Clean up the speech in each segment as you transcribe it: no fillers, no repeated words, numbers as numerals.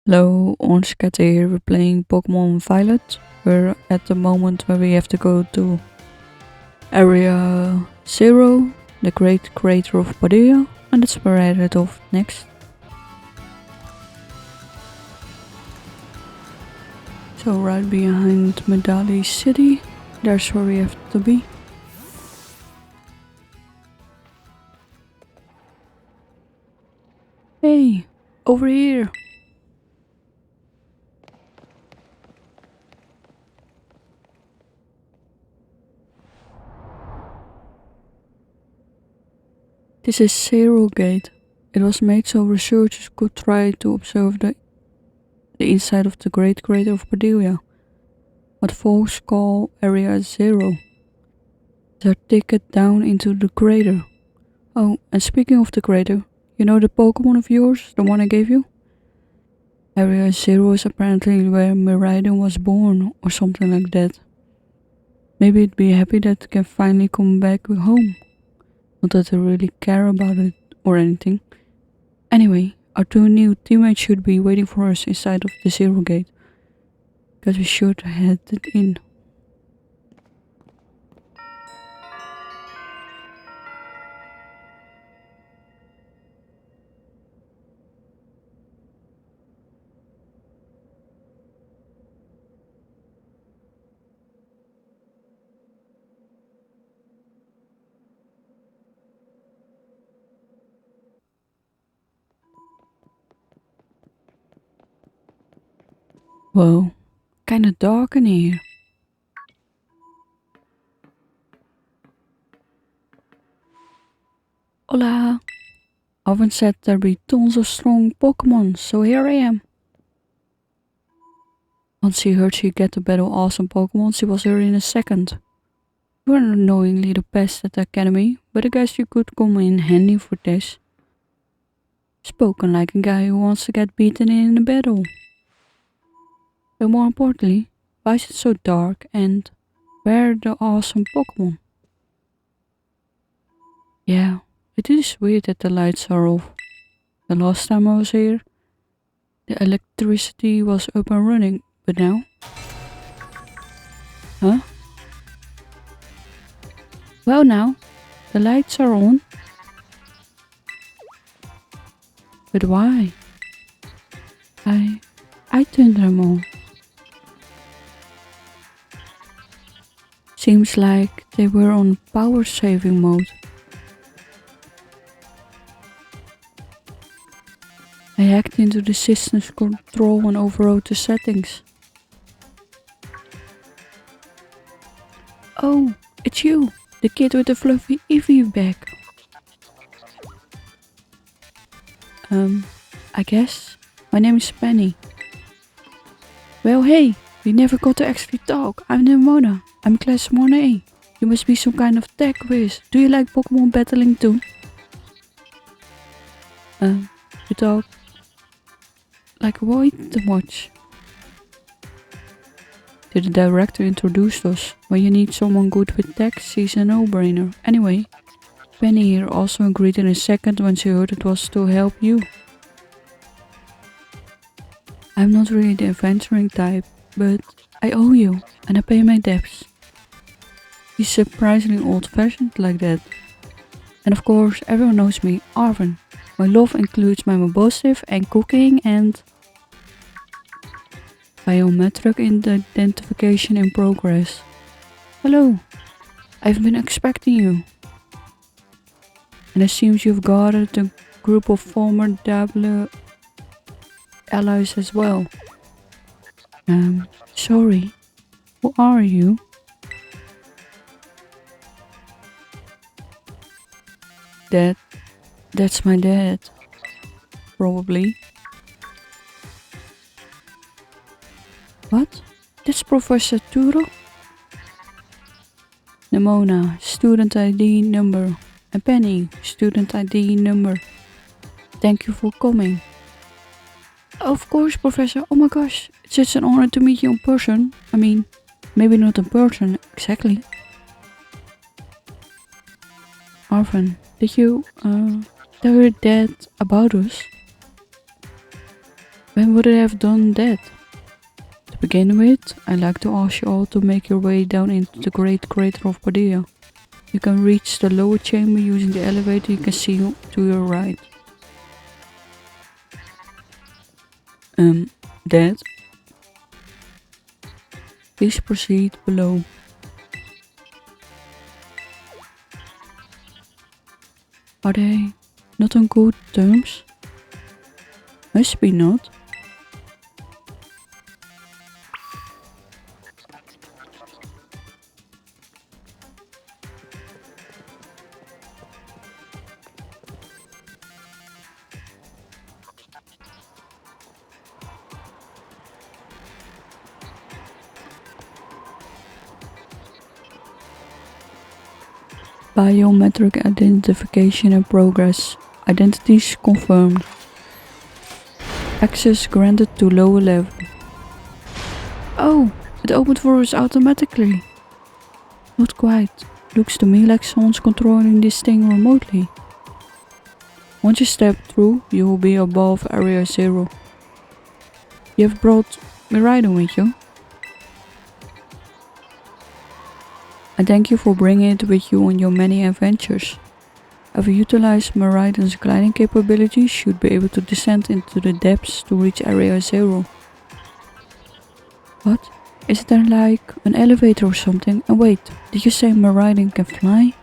Hello, Orange Cat here. We're playing Pokemon Violet. We're at the moment where we have to go to Area 0, the Great Crater of Paldea, and that's where I head off next. So right behind Medali City, there's where we have to be. Hey, over here! This is Zero Gate. It was made so researchers could try to observe the inside of the Great Crater of Paldea, what folks call Area 0. Their ticket down into the crater. Oh, and speaking of the crater, you know the Pokemon of yours, the one I gave you? Area 0 is apparently where Miraidon was born, or something like that. Maybe it'd be happy that it can finally come back home. Not that I really care about it or anything. Anyway, our two new teammates should be waiting for us inside of the Zero Gate. Because we should head it in. Whoa, kinda dark in here. Hola! Arven said there'd be tons of strong Pokemon, so here I am. Once she heard she get to battle awesome Pokemon, she was here in a second. You are unknowingly the best at the academy, but I guess you could come in handy for this. Spoken like a guy who wants to get beaten in a battle. But more importantly, why is it so dark and where are the awesome Pokemon? Yeah, it is weird that the lights are off. The last time I was here, the electricity was up and running, but now? Huh? Well now, the lights are on. But why? I turned them on. Seems like they were on power saving mode. I hacked into the system's control and overrode the settings. Oh, it's you, the kid with the fluffy Eevee bag. I guess. My name is Penny. Well, hey, we never got to actually talk. I'm Nemona. I'm class 1A. You must be some kind of tech whiz. Do you like Pokemon battling too? You talk like way too much. The director introduced us. When you need someone good with tech, she's a no-brainer. Anyway, Penny here also agreed in a second when she heard it was to help you. I'm not really the adventuring type, but I owe you and I pay my debts. He's surprisingly old-fashioned like that. And of course, everyone knows me, Arven. My love includes my mobosive and cooking and biometric identification in progress. Hello, I've been expecting you. And it seems you've gathered a group of former Diablo allies as well. Sorry, who are you? That's my dad. Probably. What? That's Professor Turo? Nemona, student ID number. And Penny, student ID number. Thank you for coming. Of course, Professor. Oh my gosh, it's such an honor to meet you in person. I mean, maybe not in person, exactly. Arven, did you tell your dad about us? When would I have done that? To begin with, I'd like to ask you all to make your way down into the Great Crater of Paldea. You can reach the lower chamber using the elevator you can see to your right. That? Please proceed below. Are they not on good terms? Must be not. Biometric identification in progress. Identities confirmed. Access granted to lower level. Oh, it opened for us automatically. Not quite. Looks to me like someone's controlling this thing remotely. Once you step through, you will be above Area 0. You have brought Miraidon with you. I thank you for bringing it with you on your many adventures. If you utilize Miraidon's gliding capability, you should be able to descend into the depths to reach Area 0. What? Is there like an elevator or something? And wait, did you say Miraidon can fly?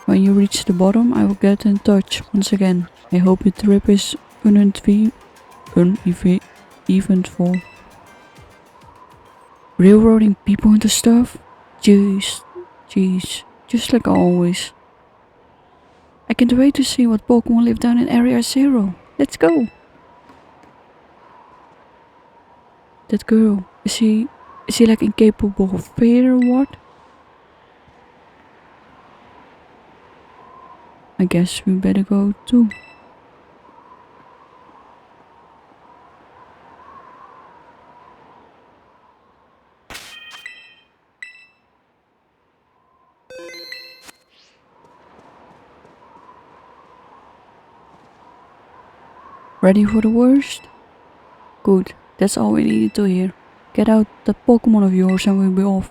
When you reach the bottom, I will get in touch once again. I hope your trip is uneventful. Railroading people into stuff? Jeez, just like always. I can't wait to see what Pokemon live down in Area 0. Let's go! That girl, is he like incapable of fear or what? I guess we better go too. Ready for the worst? Good, that's all we needed to hear. Get out that Pokemon of yours and we'll be off.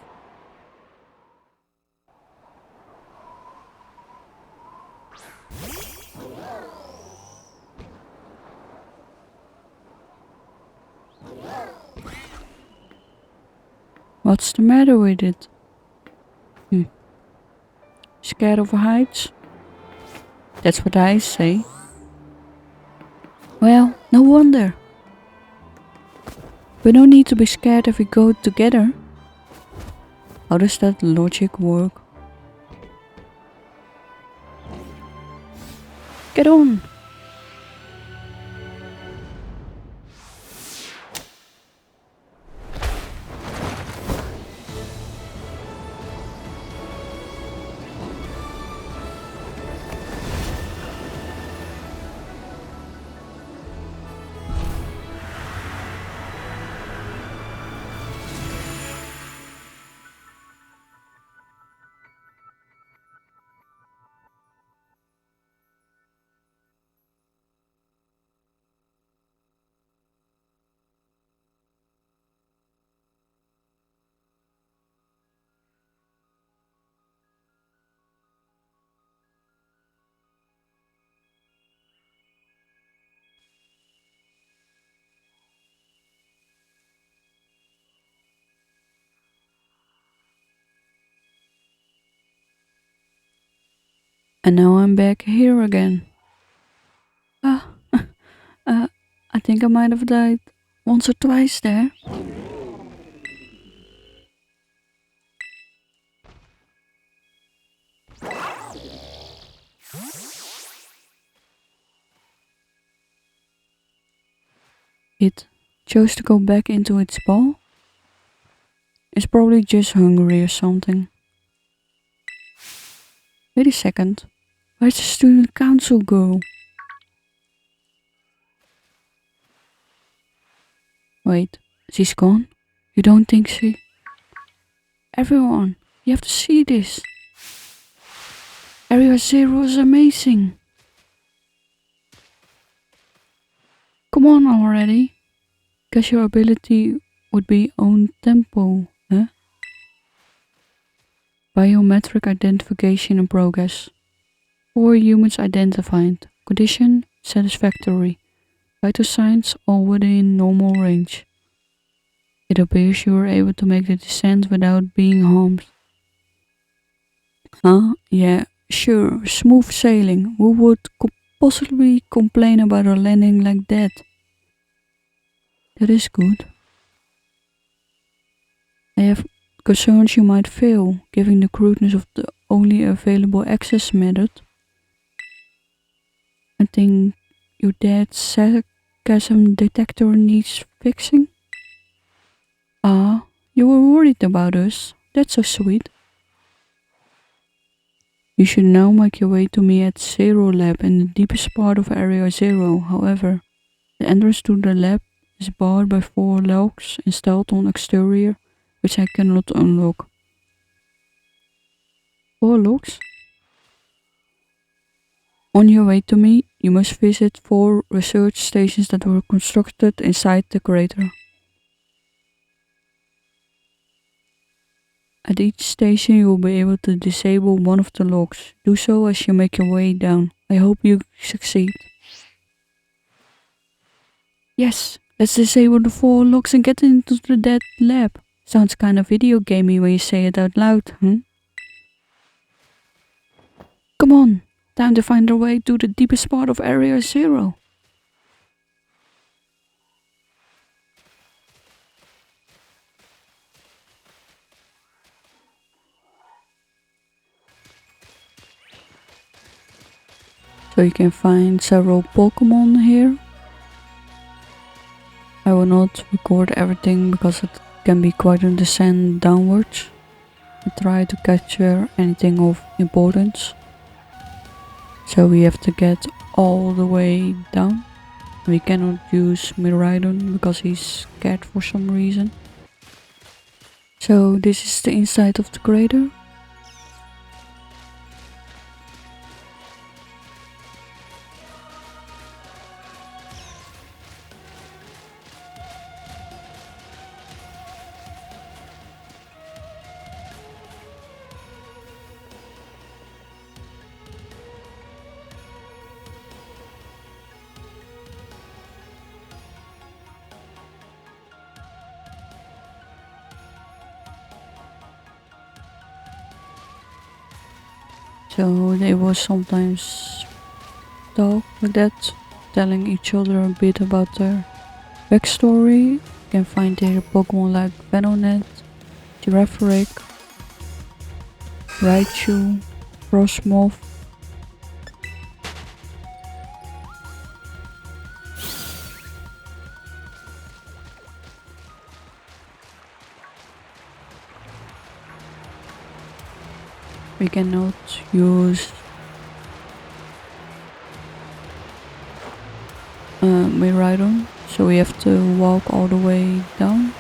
What's the matter with it? Scared of heights? That's what I say. Well, no wonder. We don't need to be scared if we go together. How does that logic work? Get on! And now I'm back here again. I think I might have died once or twice there. It chose to go back into its ball? It's probably just hungry or something. Wait a second. Where's the student council girl? Wait, she's gone? You don't think she... Everyone, you have to see this. Area 0 is amazing. Come Come on already. Guess your ability would be own tempo, huh? Biometric identification in progress. 4 humans identified. Condition satisfactory. Vital signs all within normal range. It appears you were able to make the descent without being harmed. Huh? Yeah, sure. Smooth sailing. Who would possibly complain about a landing like that? That is good. I have concerns you might fail, given the crudeness of the only available access method. I think your dad's sarcasm detector needs fixing. Ah, you were worried about us. That's so sweet. You should now make your way to me at Zero Lab in the deepest part of Area Zero. However, the entrance to the lab is barred by 4 locks installed on exterior, which I cannot unlock. 4 locks? On your way to me, you must visit 4 research stations that were constructed inside the crater. At each station you will be able to disable one of the locks. Do so as you make your way down. I hope you succeed. Yes, let's disable the 4 locks and get into the dead lab. Sounds kinda video gamey when you say it out loud, Come on, time to find our way to the deepest part of Area Zero. So you can find several Pokemon here. I will not record everything because it can be quite a descent downwards. I try to capture anything of importance. So we have to get all the way down. We cannot use Miraidon because he's scared for some reason. So this is the inside of the crater. So they will sometimes talk like that, telling each other a bit about their backstory. You can find here Pokemon like Venonat, Girafarig, Raichu, Frostmoth. We cannot use Miraidon, so we have to walk all the way down.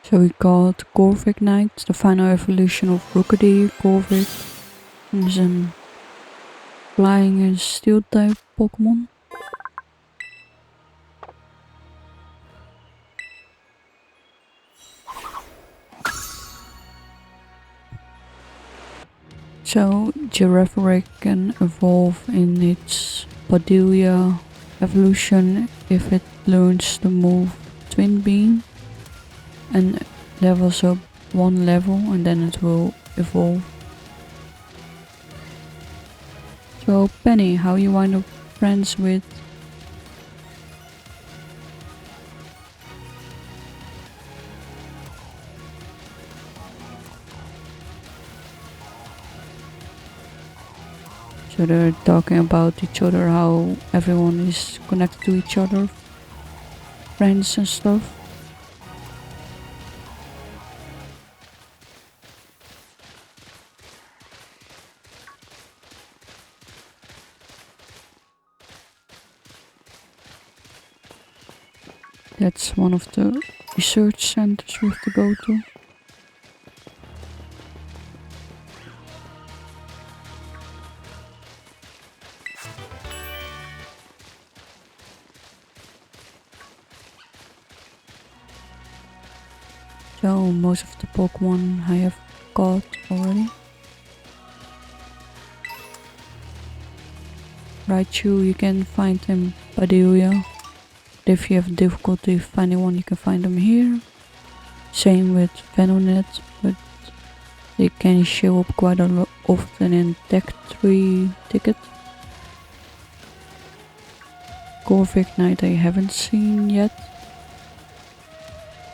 So we got Corvic Knight, the final evolution of Rookidee. Corvic is a flying and steel type Pokemon. So Girafarig can evolve in its Paldea evolution if it learns the move Twin Beam and levels up 1 level, and then it will evolve. So Penny, how you wind up friends with So they're talking about each other, how everyone is connected to each other, friends and stuff. That's one of the research centers we have to go to. So most of the Pokemon I have caught already. Raichu you can find in Paldea. If you have difficulty finding one, you can find them here. Same with Venonet, but they can show up quite a lot often in Tech 3 ticket. Corviknight I haven't seen yet.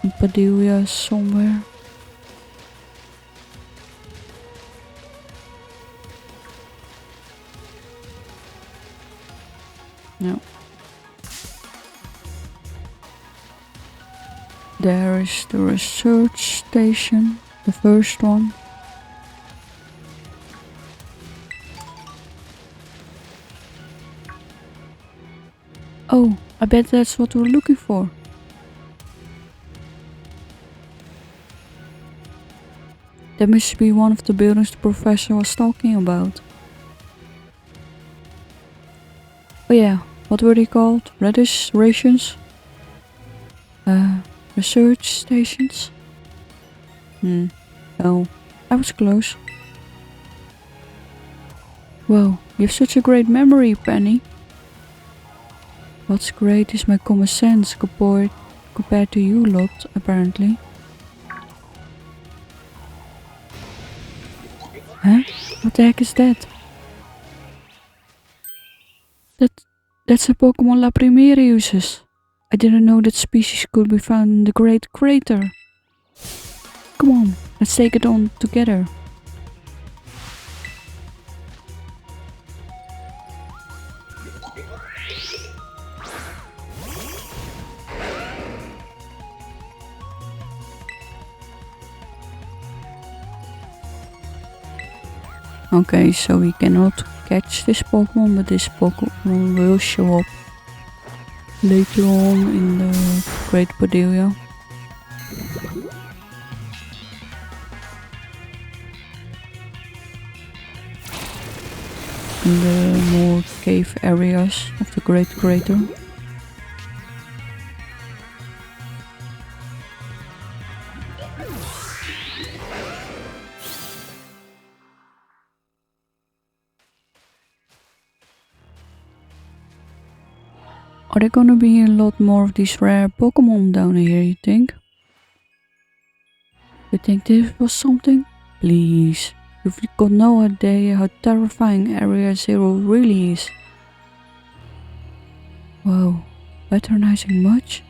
In Paldea somewhere. No. There is the research station, the first one. Oh, I bet that's what we're looking for. That must be one of the buildings the professor was talking about. Oh yeah, what were they called? Registrations? Research stations? Oh, I was close. Whoa, you have such a great memory, Penny. What's great is my common sense compared to you lot, apparently. Huh? What the heck is that? That's a Pokemon La Primera uses. I didn't know that species could be found in the Great Crater. Come on, let's take it on together. Okay, so we cannot catch this Pokemon, but this Pokemon will show up later on in the Great Paldea. In the more cave areas of the Great Crater. Are there gonna be a lot more of these rare Pokemon down here, you think? You think this was something? Please. You've got no idea how terrifying Area Zero really is. Whoa, patronizing much?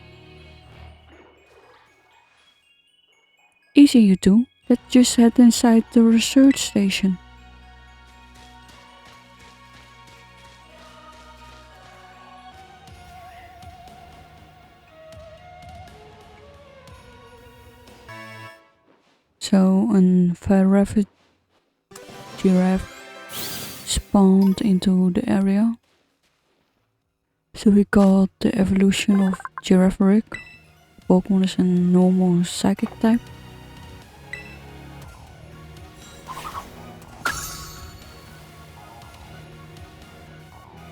Easy you two, let's just head inside the research station. So, a Fire giraffe spawned into the area. So we got the evolution of Giraffaric. Pokemon is a normal psychic type.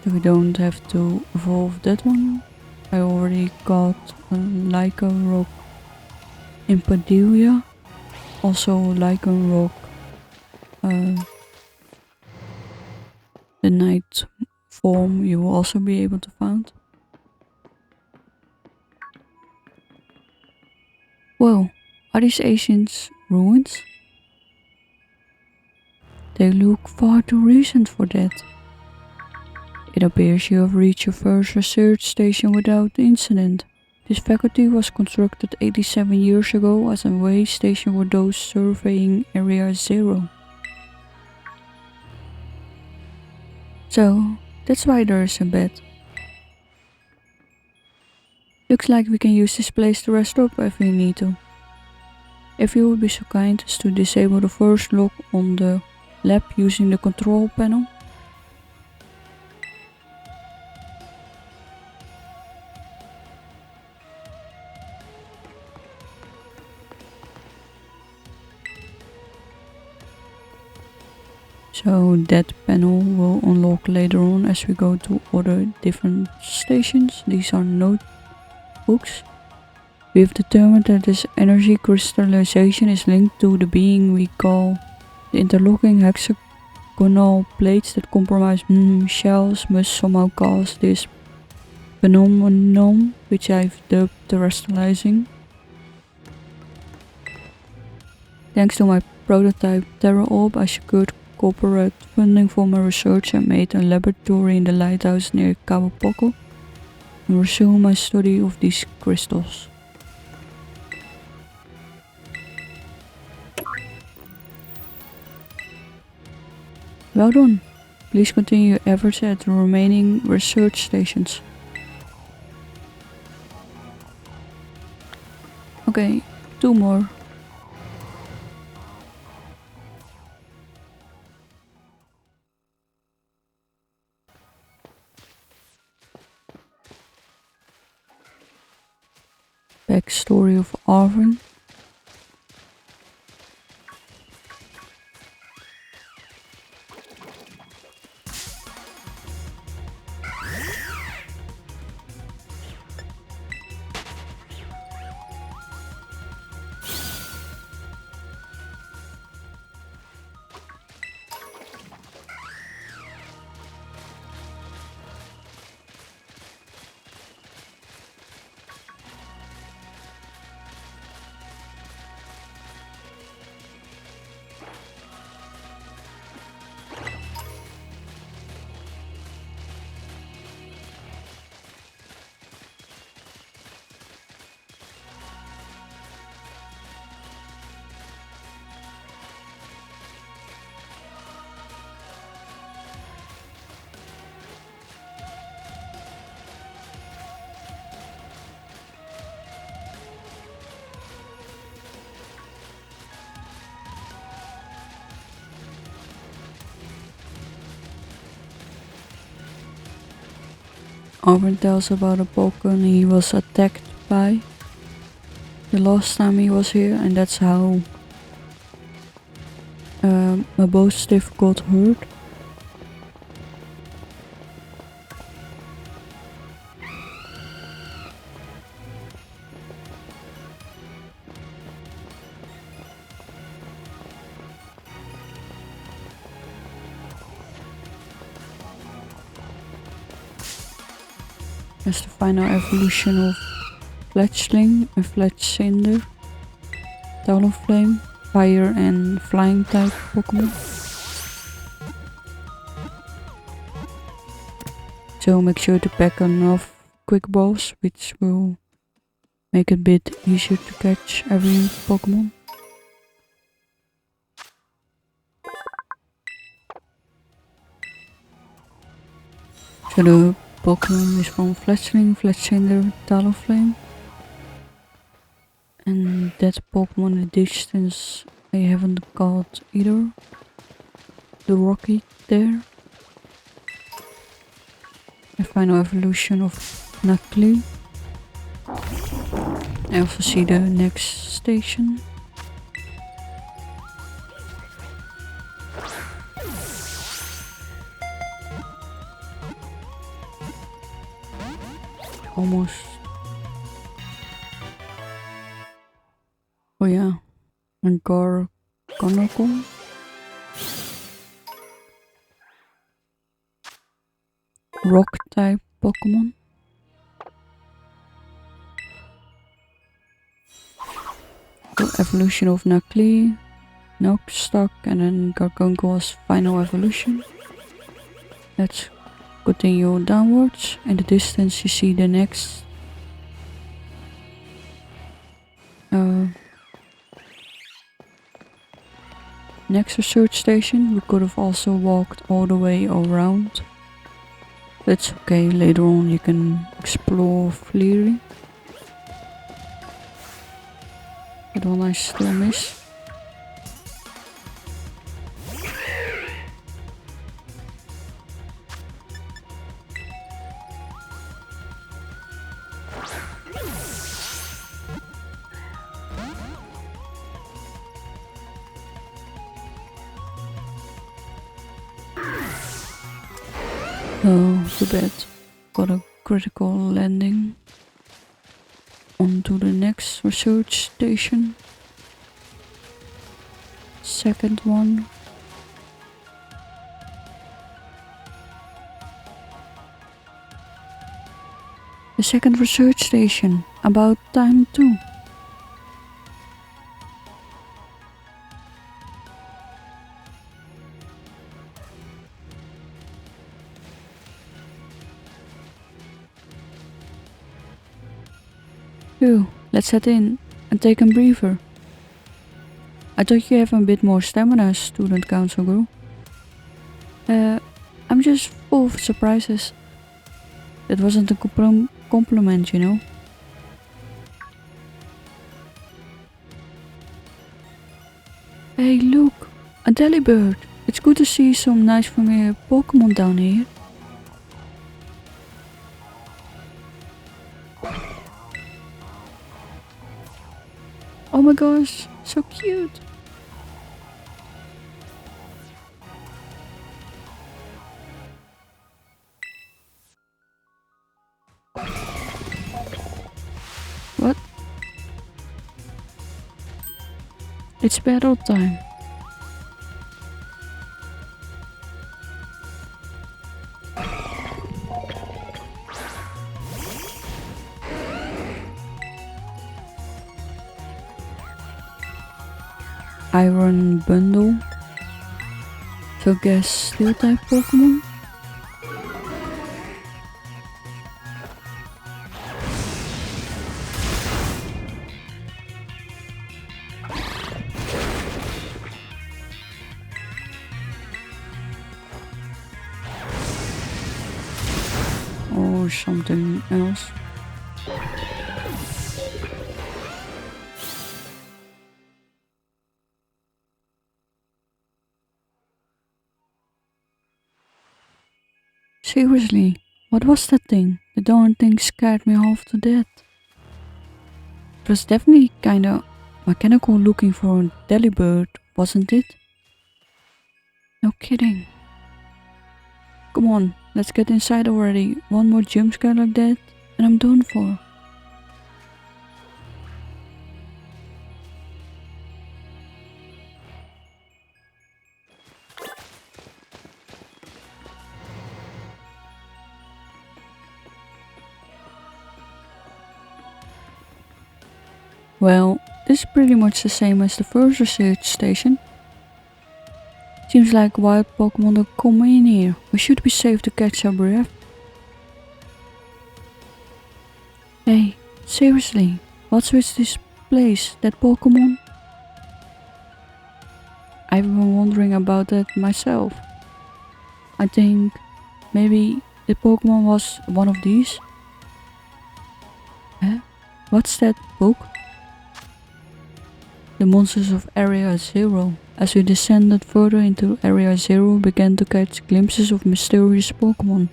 So we don't have to evolve that one. I already got a Lycanroc in Paldea. Also Lycanroc, the night form you will also be able to find. Whoa, are these ancient ruins? They look far too recent for that. It appears you have reached your first research station without incident. This faculty was constructed 87 years ago as a way station for those surveying Area Zero. So that's why there is a bed. Looks like we can use this place to rest up if we need to. If you would be so kind as to disable the first lock on the lab using the control panel. So that panel will unlock later on as we go to other different stations. These are notebooks. We have determined that this energy crystallization is linked to the being we call the interlocking hexagonal plates that comprise shells must somehow cause this phenomenon, which I've dubbed terrestrializing. Thanks to my prototype Terra Orb, I secured corporate funding for my research and made a laboratory in the lighthouse near Cabo Poco and resume my study of these crystals. Well done. Please continue your efforts at the remaining research stations. Okay, 2 more. Backstory of Arven. Arven tells about a Balkan he was attacked by the last time he was here, and that's how a bow stiff got hurt. That's the final evolution of Fletchling and Fletchinder, Talonflame, Fire and Flying type Pokemon. So make sure to pack enough quick balls, which will make it a bit easier to catch every Pokemon. So the Pokemon is from Fletchling, Fletchinder, Talonflame. And that Pokemon in the distance I haven't caught either. The Rocky there. The final evolution of Nakli. I also see the next station. Almost. Oh yeah, and Garganacl. Rock type Pokemon. The evolution of Nakli, Noxstock, and then Garganacl's final evolution. Let's continue downwards. In the distance you see the next next research station. We could have also walked all the way around That's okay, later on you can explore freely. That one I still miss. Oh, too bad. Got a critical landing onto the next research station. Second one. The second research station. About time too. Phew, let's head in and take a breather. I thought you have a bit more stamina, student council girl. I'm just full of surprises. That wasn't a compliment, you know. Hey, look! A delibird! It's good to see some nice familiar Pokemon down here. Oh my gosh, so cute! What? It's battle time. Iron bundle. So guess steel type Pokemon? Or something else. Seriously, what was that thing? The darn thing scared me half to death. It was definitely kinda mechanical looking for a delibird, wasn't it? No kidding. Come on, let's get inside already. One more jump scare like that and I'm done for. Well, this is pretty much the same as the first research station. Seems like wild Pokemon don't come in here. We should be safe to catch our breath. Hey, seriously, what's with this place, that Pokemon? I've been wondering about that myself. I think maybe the Pokemon was one of these. Huh? What's that book? The monsters of Area Zero. As we descended further into Area Zero, we began to catch glimpses of mysterious Pokemon.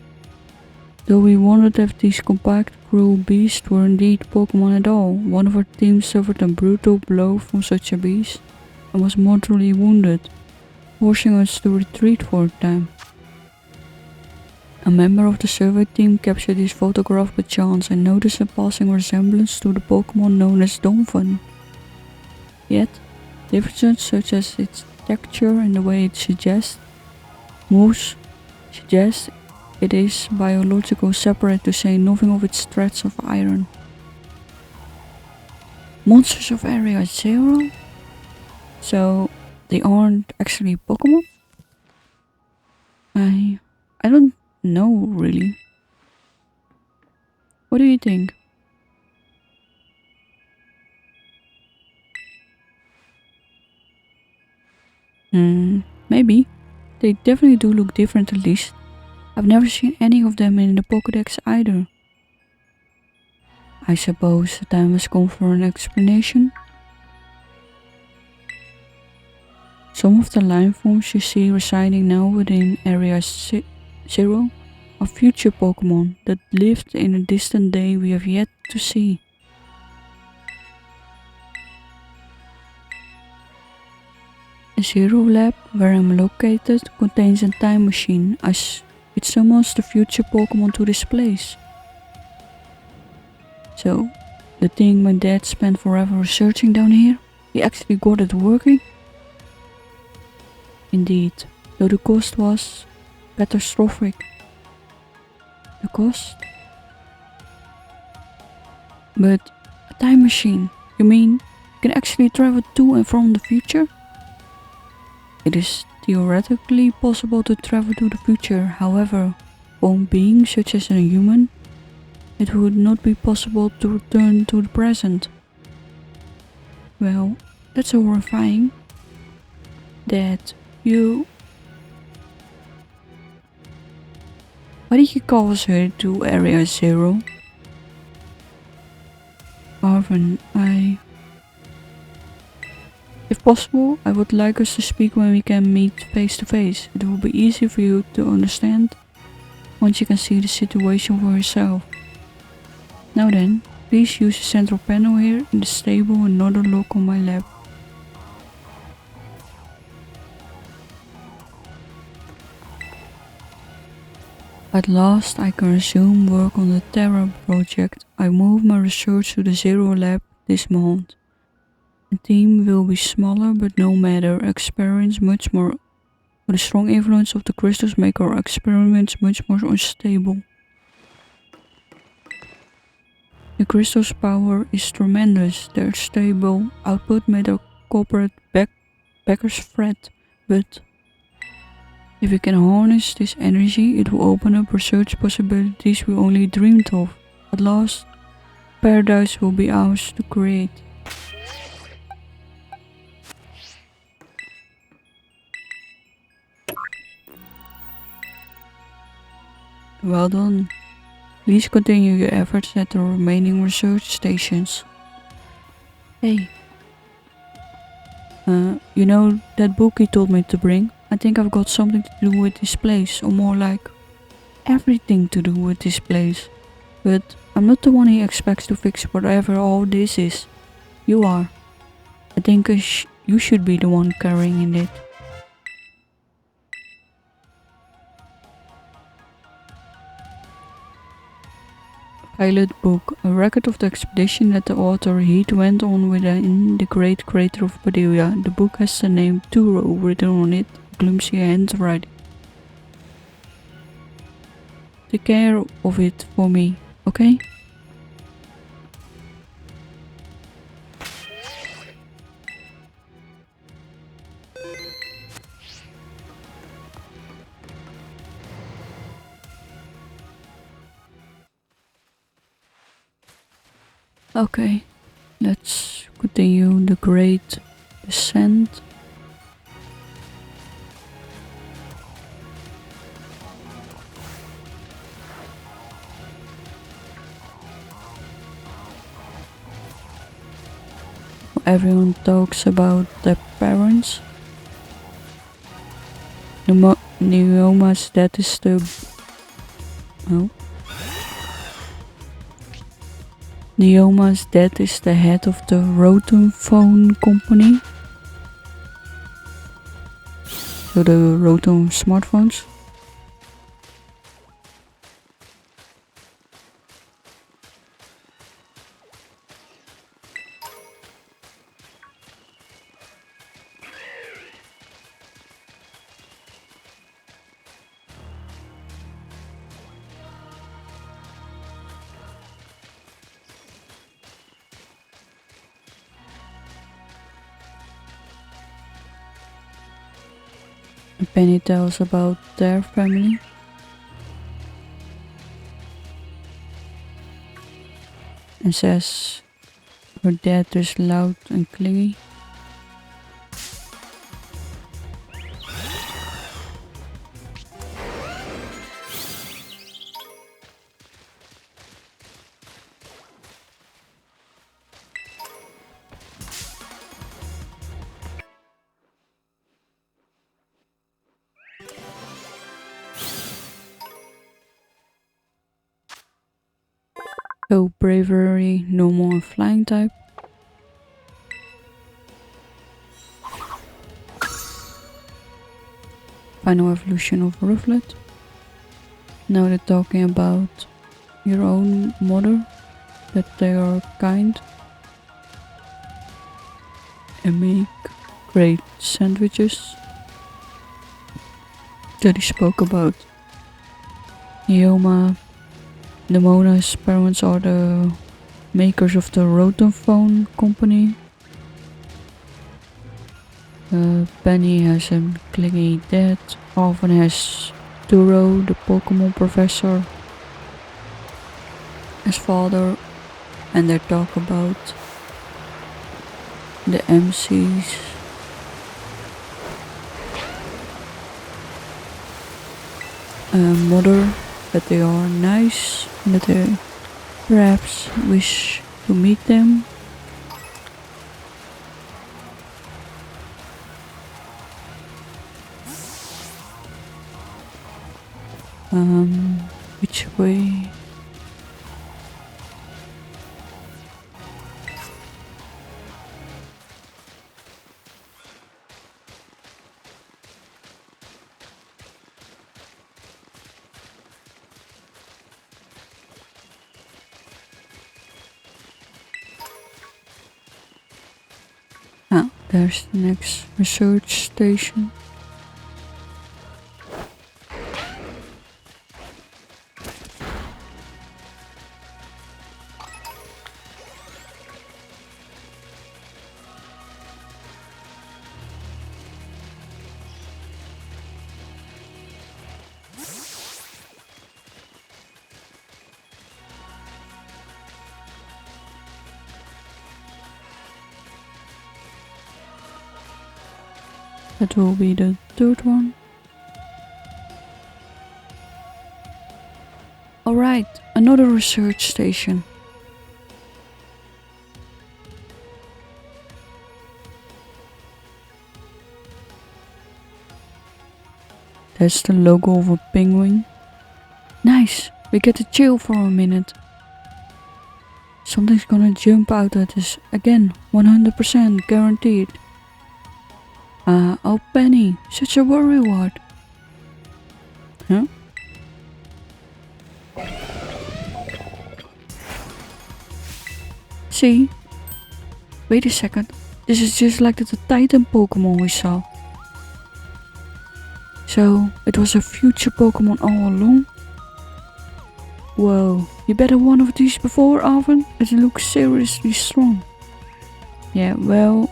Though we wondered if these compact, cruel beasts were indeed Pokemon at all, one of our team suffered a brutal blow from such a beast and was mortally wounded, forcing us to retreat for a time. A member of the survey team captured this photograph by chance and noticed a passing resemblance to the Pokemon known as Donphan. Yet, differences such as its texture and the way it moves suggest it is biological, separate to say nothing of its threats of iron. Monsters of Area Zero? So, they aren't actually Pokemon? I don't know really. What do you think? Maybe. They definitely do look different at least. I've never seen any of them in the Pokédex either. I suppose the time has come for an explanation. Some of the line forms you see residing now within Area 0 are future Pokémon that lived in a distant day we have yet to see. The Zero Lab, where I'm located, contains a time machine as it summons the future Pokémon to this place. So, the thing my dad spent forever researching down here, he actually got it working? Indeed, though the cost was catastrophic. The cost? But a time machine, you mean you can actually travel to and from the future? It is theoretically possible to travel to the future, however, for a being such as a human, it would not be possible to return to the present. Well, that's horrifying. That you... Why did you call us here to Area 0? Arven, If possible, I would like us to speak when we can meet face to face. It will be easy for you to understand once you can see the situation for yourself. Now then, please use the central panel here in the stable and not a lock on my lab. At last I can resume work on the Terra project. I moved my research to the Zero Lab this month. The team will be smaller, but no matter, experiments much more. But the strong influence of the crystals make our experiments much more unstable. The crystal's power is tremendous. Their stable output made our corporate backers fret, but if we can harness this energy, it will open up research possibilities we only dreamed of. At last, paradise will be ours to create. Well done. Please continue your efforts at the remaining research stations. Hey. You know that book he told me to bring? I think I've got something to do with this place, or more like everything to do with this place. But I'm not the one he expects to fix whatever all this is. You are. I think you should be the one carrying it. Pilot book, a record of the expedition that the author Heat went on within the great crater of Paldea. The book has the name Turo written on it, clumsy handwriting. Take care of it for me, okay? Okay, let's continue the great descent. Everyone talks about their parents. Nemona's dad is the... Oh. Nemona's dad is the head of the Rotom phone company. So the Rotom smartphones. Penny tells about their family. And says her dad is loud and clingy. So bravery, no more flying type. Final evolution of Rufflet. Now they're talking about your own mother, that they are kind and make great sandwiches. That he spoke about. Nemona's parents are the makers of the Rotom phone company. Penny has a clingy dad. Arven has Turo, the Pokemon professor, as father. And they talk about the MCs. Mother, that they are nice and that they perhaps wish to meet them. Which way? Ah, there's the next research station. That will be the third one. Alright, another research station. That's the logo of a penguin. Nice, we get to chill for a minute. Something's gonna jump out at us again, 100% guaranteed. Oh Penny, such a worrywart. Huh? See? Wait a second, this is just like the Titan Pokemon we saw. So, it was a future Pokemon all along? Whoa, you better one of these before, Arven? It looks seriously strong. Yeah, well,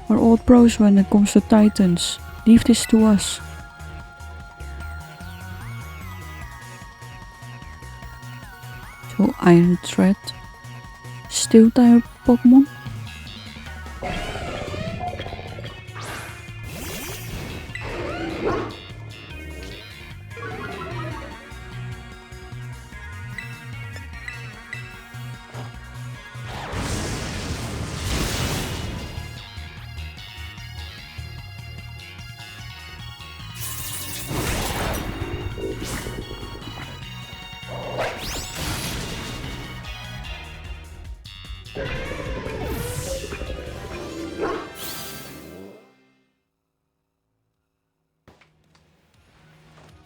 we're old pros when it comes to Titans. Leave this to us. So, Iron Thread. Steel type Pokemon.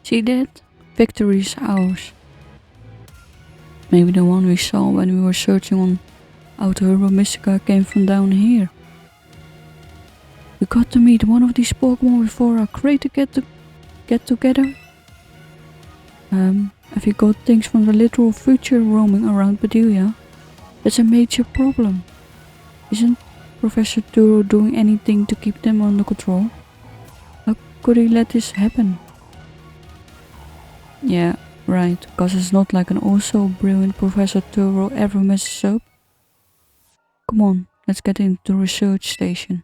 See that? Victory is ours. Maybe the one we saw when we were searching on Outer Herba Mystica came from down here. We got to meet one of these Pokemon before our crater get together. If you got things from the literal future roaming around Paldea, that's a major problem. Isn't Professor Turo doing anything to keep them under control? How could he let this happen? Yeah, right, cause it's not like an also brilliant Professor Turo ever messes up. Come on, let's get into the research station.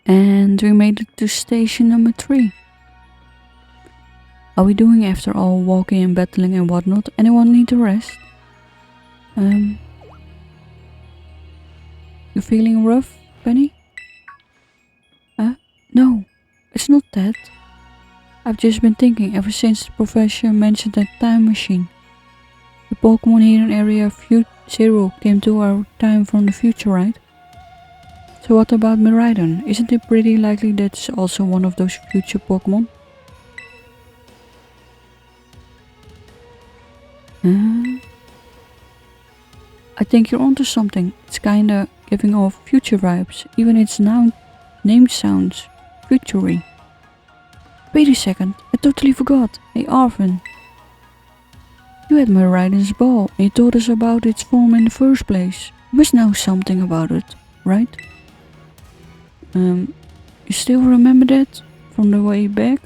And we made it to station number 3. Are we doing after all walking and battling and whatnot? Anyone need a rest? You feeling rough, Penny? No, it's not that. I've just been thinking ever since the professor mentioned that time machine. The Pokemon here in Area 0 came to our time from the future, right? So what about Miraidon? Isn't it pretty likely that's also one of those future Pokemon? I think you're onto something. It's kinda giving off future vibes. Even its name sounds futury. Wait a second, I totally forgot. Hey Arven, you had Miraidon's ball and you told us about its form in the first place. You must know something about it, right? You still remember that? From the way back?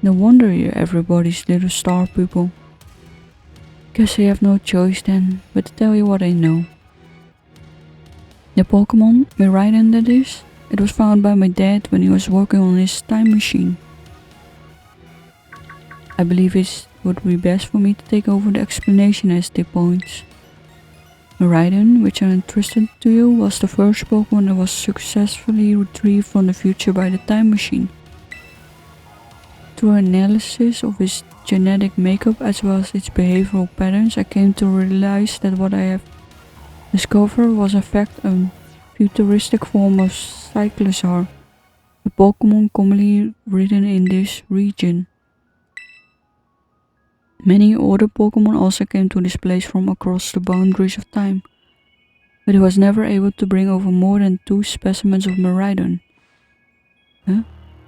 No wonder you're everybody's little star pupil. Guess I have no choice then, but to tell you what I know. The Pokemon, Miraidon that is, it was found by my dad when he was working on his time machine. I believe it would be best for me to take over the explanation as they points. Miraidon, which I entrusted to you, was the first Pokemon that was successfully retrieved from the future by the time machine. Through analysis of its genetic makeup as well as its behavioral patterns, I came to realize that what I have discovered was in fact a futuristic form of Cyclosaur, a Pokemon commonly ridden in this region. Many other Pokemon also came to this place from across the boundaries of time, but he was never able to bring over more than 2 specimens of Miraidon. Huh?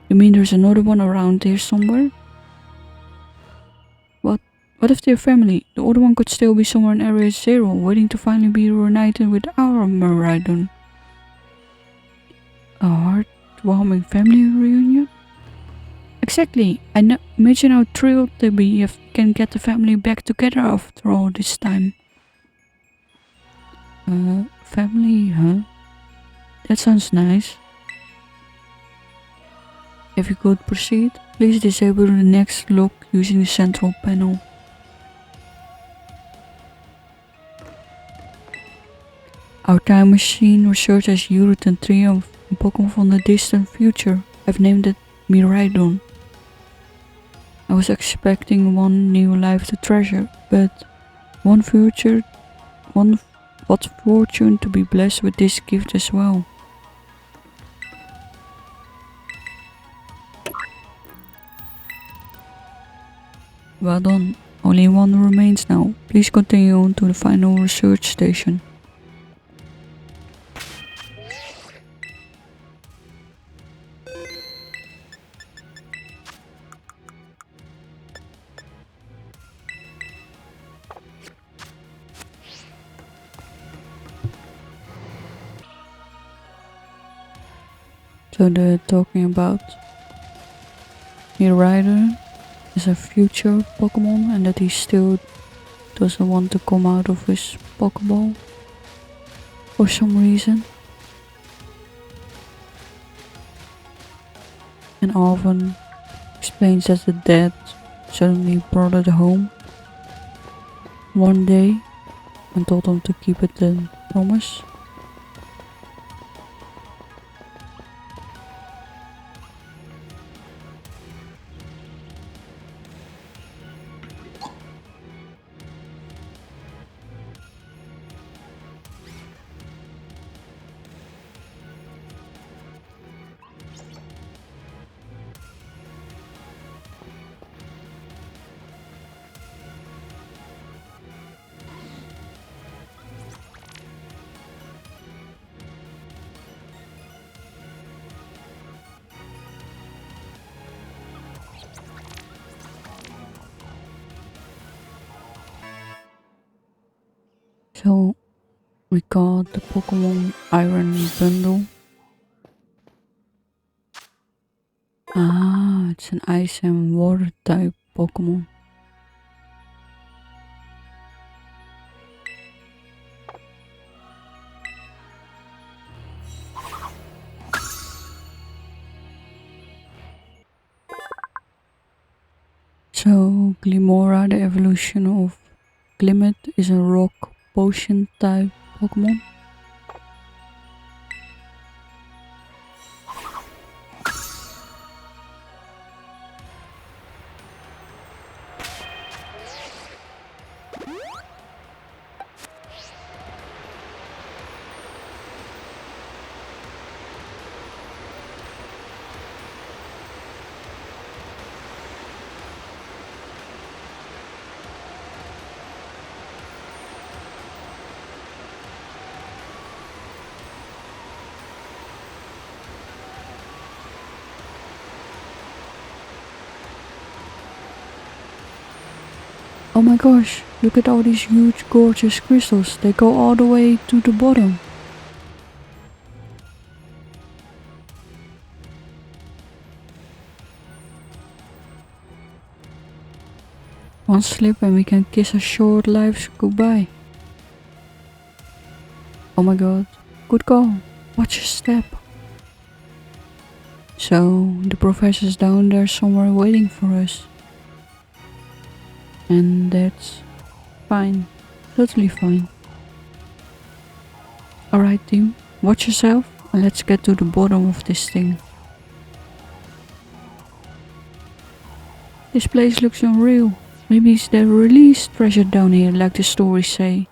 You mean there's another one around here somewhere? What if they're family? The other one could still be somewhere in Area 0, waiting to finally be reunited with our Miraidon. A heartwarming family reunion? Exactly. Imagine how thrilled they'll be if they can get the family back together after all this time. Family, huh? That sounds nice. If you could proceed, please disable the next lock using the central panel. Our time machine researchers Urut and Triumph, a Pokemon from the distant future, have named it Miraidon. I was expecting one new life to treasure, but what fortune to be blessed with this gift as well. Well done. Only one remains now. Please continue on to the final research station. So they're talking about Miraidon is a future Pokemon and that he still doesn't want to come out of his Pokeball for some reason. And Arven explains that the dad suddenly brought it home one day and told him to keep it the promise. So we got the Pokemon Iron Bundle. Ah, it's an ice and water type Pokemon. So Glimora, the evolution of Glimmet, is a rock potion type Pokemon. Oh my gosh, look at all these huge gorgeous crystals. They go all the way to the bottom. One slip and we can kiss our short lives goodbye. Oh my god, good call. Watch your step. So, the professor's down there somewhere waiting for us. And that's fine. Totally fine. Alright team, watch yourself and let's get to the bottom of this thing. This place looks unreal. Maybe it's the released treasure down here like the stories say.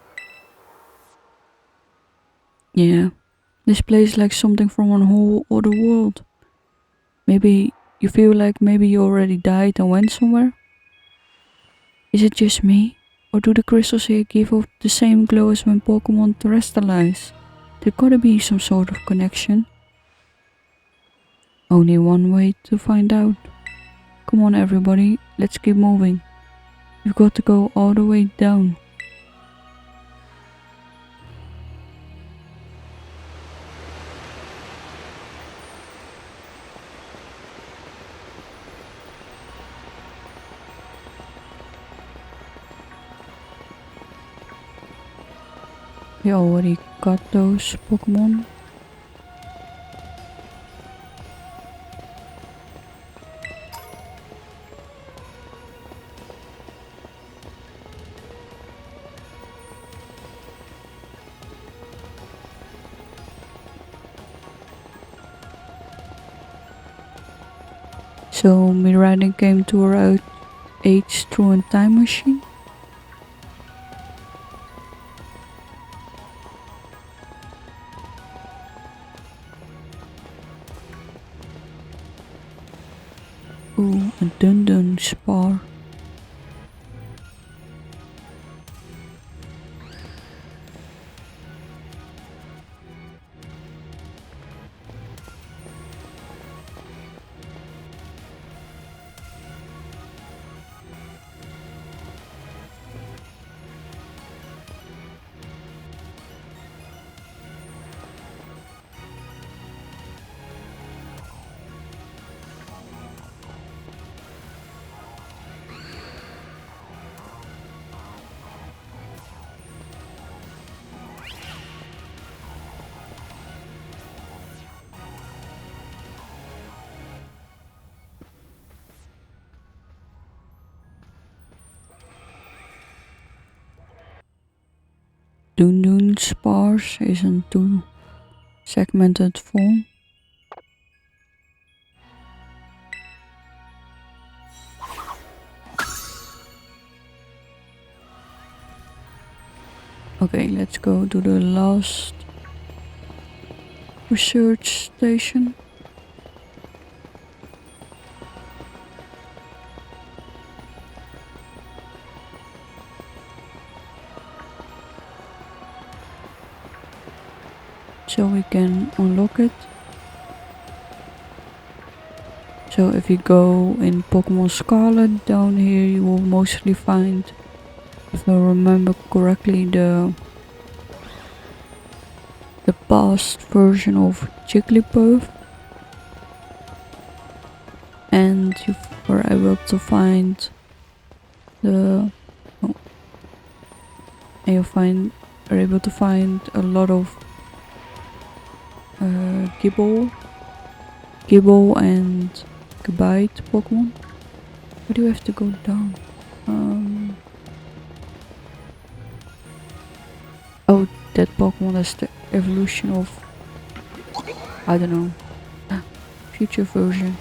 Yeah, this place is like something from a whole other world. Maybe you feel like maybe you already died and went somewhere? Is it just me? Or do the crystals here give off the same glow as when Pokemon terrestrialize? There gotta be some sort of connection. Only one way to find out. Come on everybody, let's keep moving. We've got to go all the way down. We already got those Pokemon. So Miraidon came to our age through a time machine. Ooh, a Dun spar. Dun spars is in two segmented form. Okay, let's go to the last research station. So we can unlock it. So if you go in Pokemon Scarlet, down here you will mostly find, if I remember correctly, the past version of Jigglypuff. And you were able to find the... Oh, and are able to find a lot of Gibble and Gabite Pokemon. Why do you have to go down? Oh, that Pokemon is the evolution of, I don't know, future version.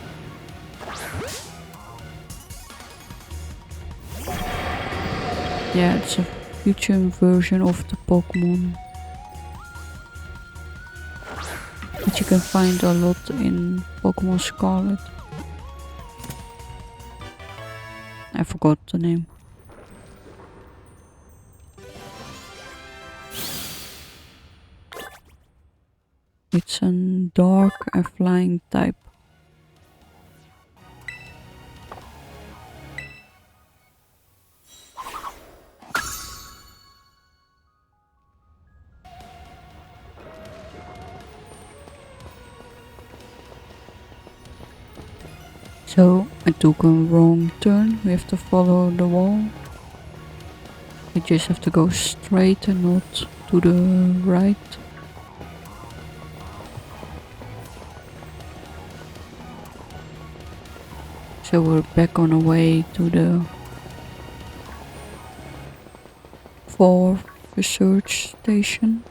Yeah, it's a future version of the Pokemon. Which you can find a lot in Pokemon Scarlet. I forgot the name. It's a dark and flying type. So I took a wrong turn. We have to follow the wall. We just have to go straight and not to the right. So we're back on our way to the 4th research station.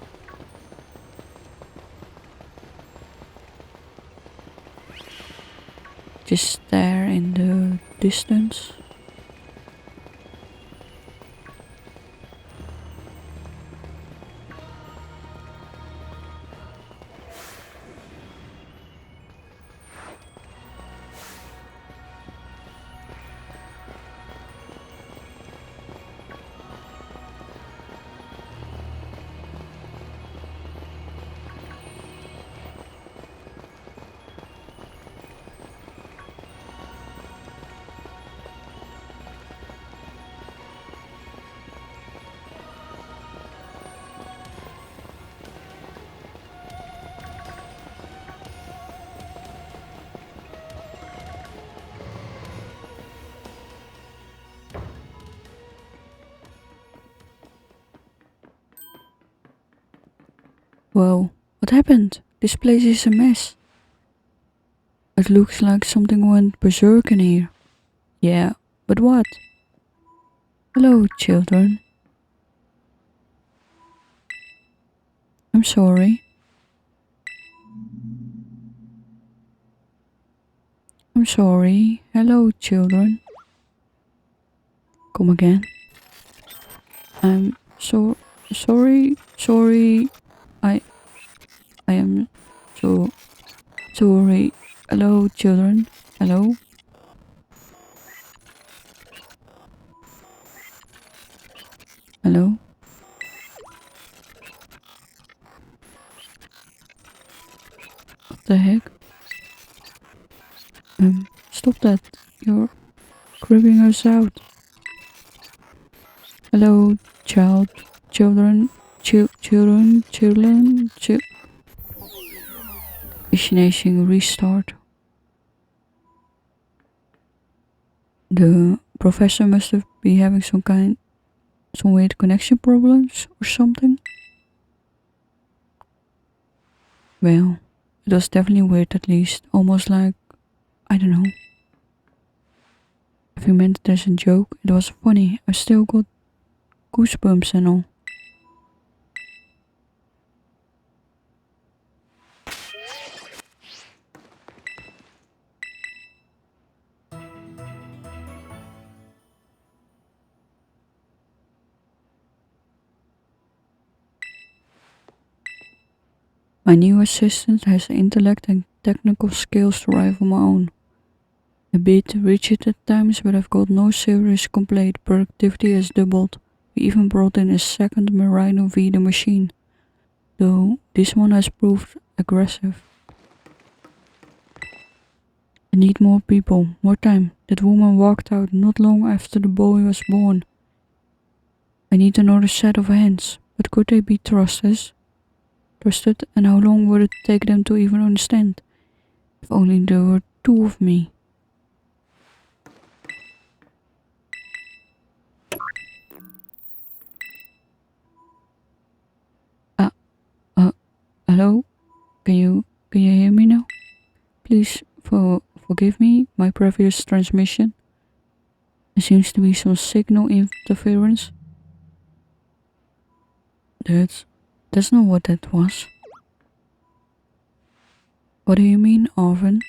Just there in the distance. Whoa, what happened? This place is a mess. It looks like something went berserk in here. Yeah, but what? Hello, children. I'm sorry. I'm sorry. Hello, children. Come again. I'm sorry. I am so sorry. Hello, children. Hello. Hello. What the heck? Stop that. You're creeping us out. Hello, children. Destination restart. The professor must have been having some weird connection problems or something. Well, it was definitely weird at least. Almost like, I don't know. If you meant it as a joke, it was funny. I still got goosebumps and all. My new assistant has the intellect and technical skills to rival my own. A bit rigid at times, but I've got no serious complaint. Productivity has doubled. We even brought in a second Miraidon via the machine, though this one has proved aggressive. I need more people, more time. That woman walked out not long after the boy was born. I need another set of hands, but could they be trusted, and how long would it take them to even understand? If only there were 2 of me. Hello? Can you hear me now? Please forgive me, my previous transmission. There seems to be some signal interference. That's not what that was. What do you mean, Arven?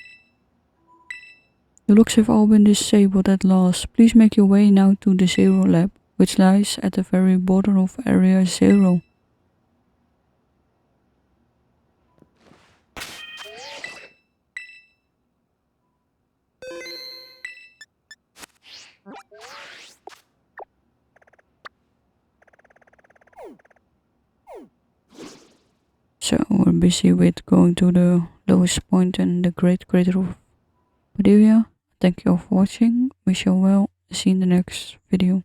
The locks have all been disabled at last. Please make your way now to the Zero Lab, which lies at the very border of Area 0. So we're busy with going to the lowest point in the Great Crater of Paldea. Thank you all for watching. Wish you all well. See you in the next video.